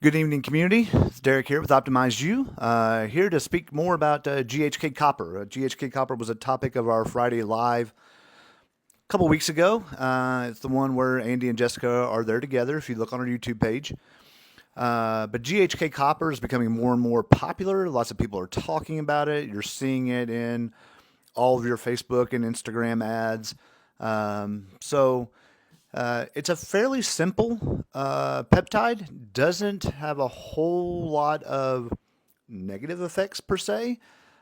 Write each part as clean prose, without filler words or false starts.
Good evening, community. It's Derek here with Optimize You, here to speak more about GHK Copper. GHK Copper was a topic of our Friday Live a couple weeks ago. It's the one where Andy and Jessica are there together, if you look on our YouTube page. But GHK Copper is becoming more and more popular. Lots of people are talking about it. You're seeing it in all of your Facebook and Instagram ads. It's a fairly simple peptide. Doesn't have a whole lot of negative effects per se,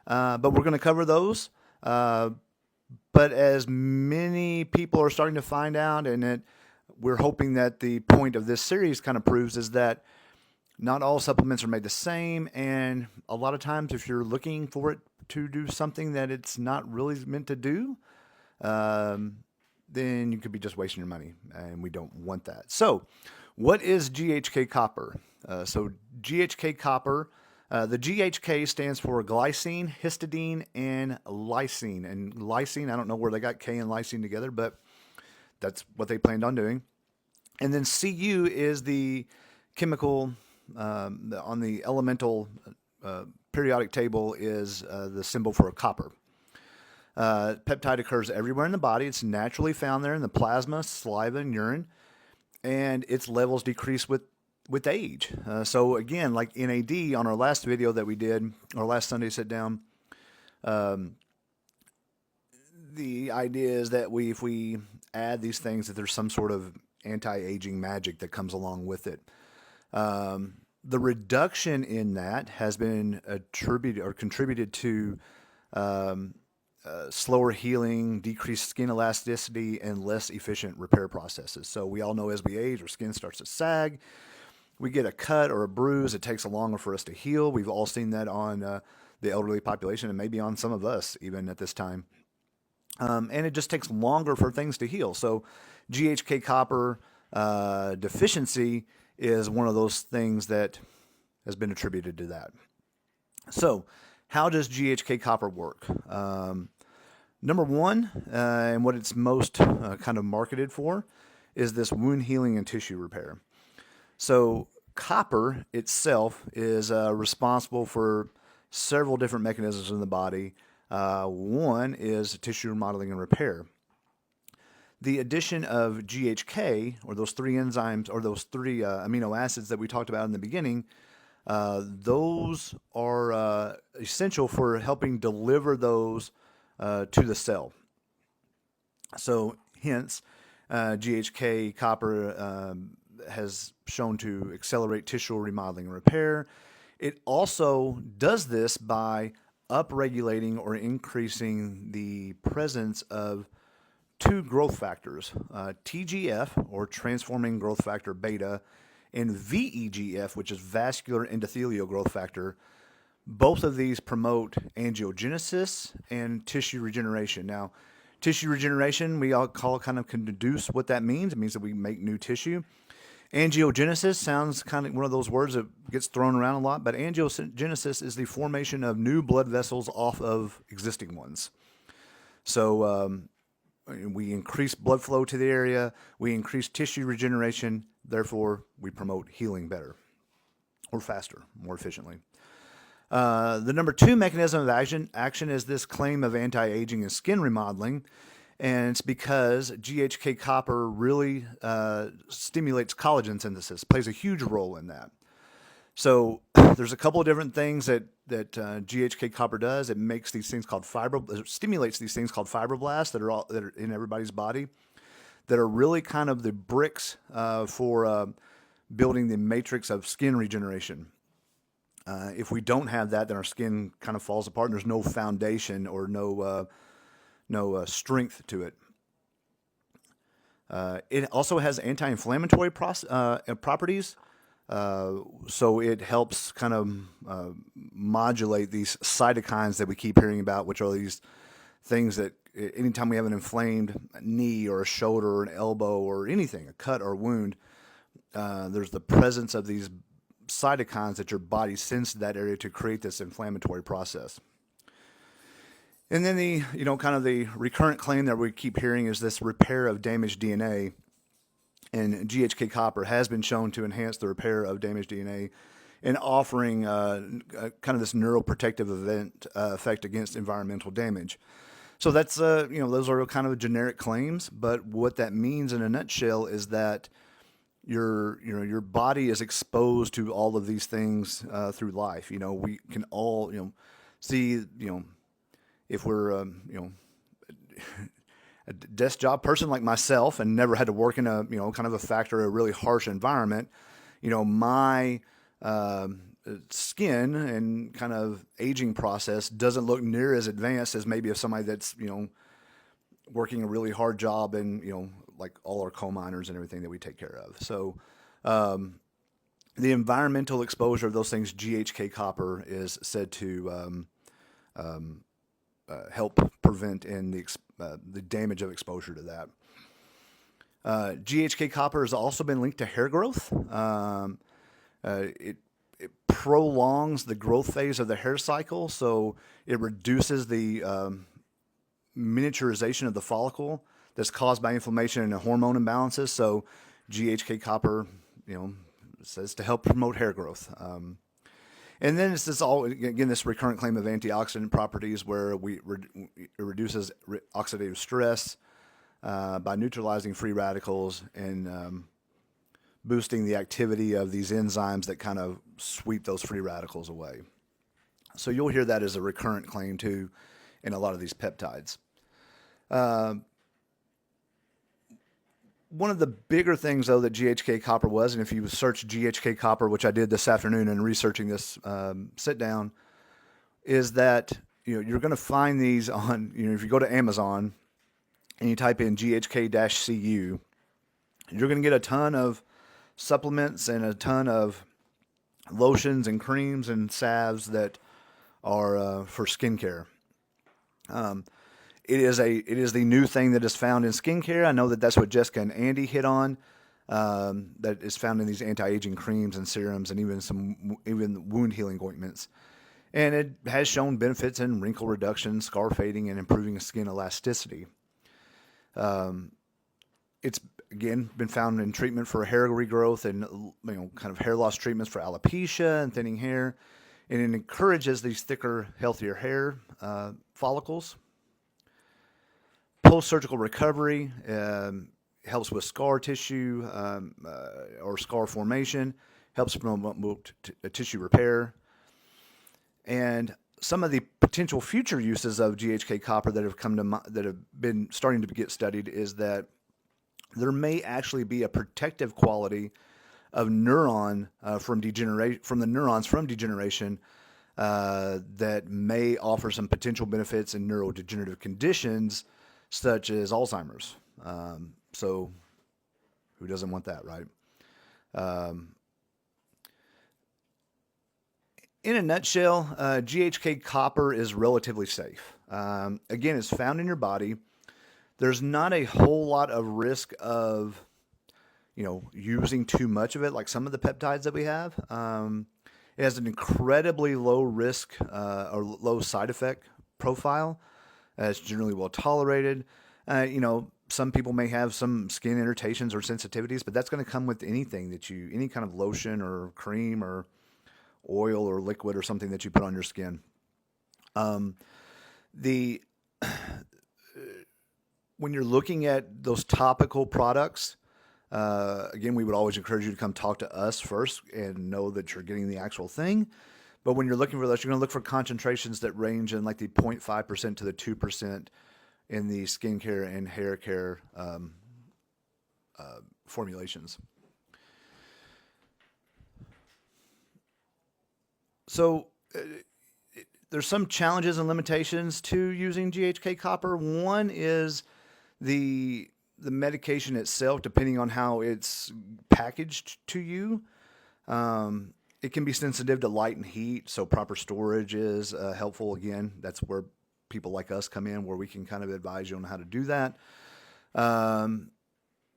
but we're going to cover those. But as many people are starting to find out, we're hoping that the point of this series kind of proves is that not all supplements are made the same, and a lot of times if you're looking for it to do something that it's not really meant to do, then you could be just wasting your money, and we don't want that. So, what is GHK Copper? GHK Copper, the GHK stands for glycine, histidine, and lysine. And lysine, I don't know where they got K and lysine together, but that's what they planned on doing. And then Cu is the chemical on the elemental periodic table is the symbol for a copper. Peptide occurs everywhere in the body. It's naturally found there in the plasma, saliva, and urine, and its levels decrease with age. So again, like NAD on our last video that we did, our last Sunday sit down, the idea is that if we add these things, that there's some sort of anti-aging magic that comes along with it. The reduction in that has been attributed or contributed to slower healing, decreased skin elasticity, and less efficient repair processes. So we all know as we age, our skin starts to sag. We get a cut or a bruise, it takes longer for us to heal. We've all seen that on the elderly population and maybe on some of us even at this time. And it just takes longer for things to heal. So GHK copper deficiency is one of those things that has been attributed to that. So how does GHK copper work? Number one, and what it's most kind of marketed for, is this wound healing and tissue repair. So copper itself is responsible for several different mechanisms in the body. One is tissue remodeling and repair. The addition of GHK, or those three enzymes, or those three amino acids that we talked about in the beginning, those are essential for helping deliver those to the cell. So hence, GHK copper has shown to accelerate tissue remodeling and repair. It also does this by upregulating or increasing the presence of two growth factors, TGF, or transforming growth factor beta, and VEGF, which is vascular endothelial growth factor. Both of these promote angiogenesis and tissue regeneration. Now, tissue regeneration, we all kind of can deduce what that means. It means that we make new tissue. Angiogenesis sounds kind of one of those words that gets thrown around a lot, but angiogenesis is the formation of new blood vessels off of existing ones. So we increase blood flow to the area, we increase tissue regeneration, therefore we promote healing better, or faster, more efficiently. The number two mechanism of action is this claim of anti-aging and skin remodeling, and it's because GHK copper really stimulates collagen synthesis, plays a huge role in that. So there's a couple of different things that GHK copper does. It makes these things called it stimulates these things called fibroblasts that are in everybody's body, that are really kind of the bricks for building the matrix of skin regeneration. If we don't have that, then our skin kind of falls apart, and there's no foundation or no strength to it. It also has anti-inflammatory properties, so it helps kind of modulate these cytokines that we keep hearing about, which are these things that anytime we have an inflamed knee or a shoulder or an elbow or anything, a cut or wound, there's the presence of these cytokines that your body sends to that area to create this inflammatory process. And then kind of the recurrent claim that we keep hearing is this repair of damaged DNA. And GHK copper has been shown to enhance the repair of damaged DNA and offering kind of this neuroprotective effect against environmental damage. So that's those are kind of generic claims, but what that means in a nutshell is that your body is exposed to all of these things through life. We can all see if we're a desk job person like myself and never had to work in a kind of a factory or a really harsh environment. My skin and kind of aging process doesn't look near as advanced as maybe if somebody that's working a really hard job and like all our coal miners and everything that we take care of. So the environmental exposure of those things, GHK copper is said to help prevent in the damage of exposure to that. GHK copper has also been linked to hair growth. It prolongs the growth phase of the hair cycle, so it reduces the miniaturization of the follicle that's caused by inflammation and hormone imbalances. So GHK copper, says to help promote hair growth. And then it's this recurrent claim of antioxidant properties where it reduces oxidative stress by neutralizing free radicals and boosting the activity of these enzymes that kind of sweep those free radicals away. So you'll hear that as a recurrent claim too in a lot of these peptides. One of the bigger things, though, that GHK copper was, and if you search GHK copper, which I did this afternoon in researching this sit-down, is that you're going to find these on, if you go to Amazon and you type in GHK-Cu, you're going to get a ton of supplements and a ton of lotions and creams and salves that are for skincare. It is the new thing that is found in skincare. I know that's what Jessica and Andy hit on. That is found in these anti-aging creams and serums and even wound healing ointments. And it has shown benefits in wrinkle reduction, scar fading, and improving skin elasticity. It's again been found in treatment for hair regrowth and kind of hair loss treatments for alopecia and thinning hair, and it encourages these thicker, healthier hair follicles. Post-surgical recovery helps with scar tissue or scar formation, helps promote tissue repair. And some of the potential future uses of GHK copper that have been starting to get studied is that there may actually be a protective quality of from the neurons from degeneration that may offer some potential benefits in neurodegenerative conditions such as Alzheimer's. So who doesn't want that, right? In a nutshell, GHK copper is relatively safe. Again, it's found in your body. There's not a whole lot of risk of, using too much of it, like some of the peptides that we have. It has an incredibly low risk or low side effect profile. It's generally well tolerated. Some people may have some skin irritations or sensitivities, but that's going to come with anything any kind of lotion or cream or oil or liquid or something that you put on your skin. When you're looking at those topical products, again, we would always encourage you to come talk to us first and know that you're getting the actual thing. But when you're looking for those, you're going to look for concentrations that range in like the 0.5% to the 2% in the skincare and hair care formulations. So there's some challenges and limitations to using GHK copper. One is the medication itself, depending on how it's packaged to you. It can be sensitive to light and heat, so proper storage is helpful. Again, that's where people like us come in, where we can kind of advise you on how to do that.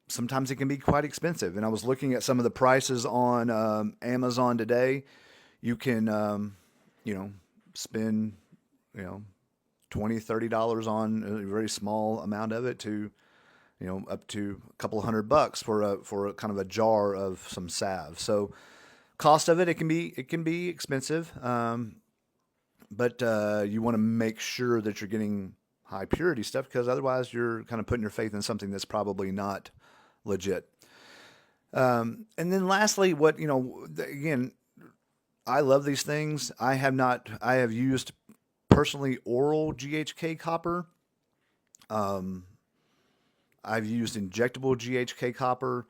Sometimes it can be quite expensive, and I was looking at some of the prices on Amazon today. You can, spend, $20, $30 on a very small amount of it to up to a couple of $100 for a kind of a jar of some salve. So cost of it, it can be expensive, but you want to make sure that you're getting high purity stuff, because otherwise you're kind of putting your faith in something that's probably not legit. And then lastly, again, I love these things. I have used personally oral GHK copper. Um, I've used injectable GHK copper.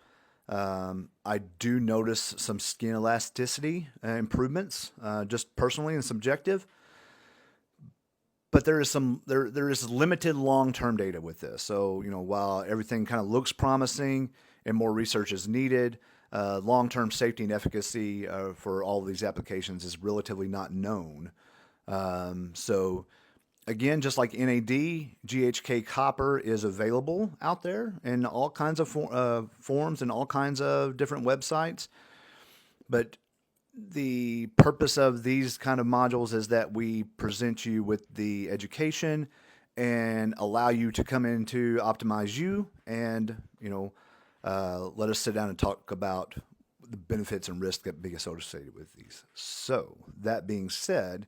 I do notice some skin elasticity improvements, just personally and subjective. But there is limited long term data with this. So while everything kind of looks promising and more research is needed, long term safety and efficacy for all of these applications is relatively not known. So again, just like NAD, GHK copper is available out there in all kinds of forms and all kinds of different websites. But the purpose of these kind of modules is that we present you with the education and allow you to come in to optimize you, and let us sit down and talk about the benefits and risks that be associated with these. So that being said,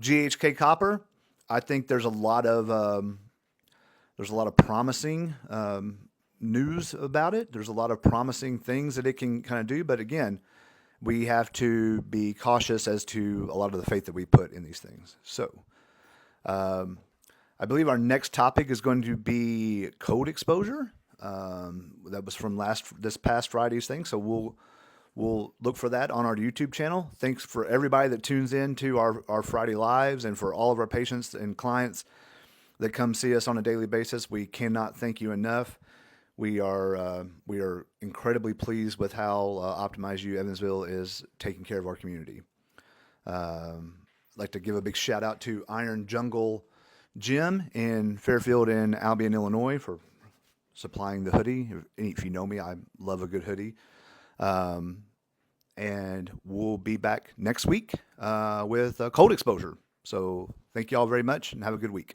GHK copper, I think there's a lot of promising news about it. There's a lot of promising things that it can kind of do, but again, we have to be cautious as to a lot of the faith that we put in these things. So, I believe our next topic is going to be code exposure. That was from this past Friday's thing, so we'll look for that on our YouTube channel. Thanks for everybody that tunes in to our Friday lives, and for all of our patients and clients that come see us on a daily basis. We cannot thank you enough. We are incredibly pleased with how Optimize You Evansville is taking care of our community. I'd like to give a big shout out to Iron Jungle Gym in Fairfield and Albion, Illinois, for supplying the hoodie. If you know me, I love a good hoodie. And we'll be back next week with cold exposure. So thank you all very much and have a good week.